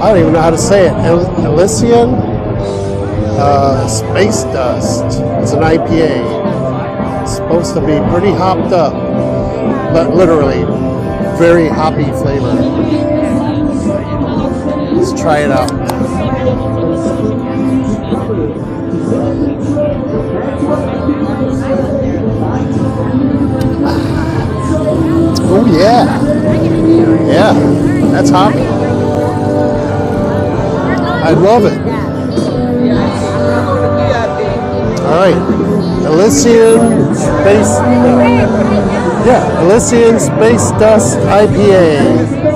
I don't even know how to say it. Elysian Space Dust. It's an IPA. It's supposed to be pretty hopped up, but literally very hoppy flavor. Let's try it out. Oh yeah. Yeah, that's hoppy. I love it. All right, Elysian Space. Yeah, Elysian Space Dust IPA.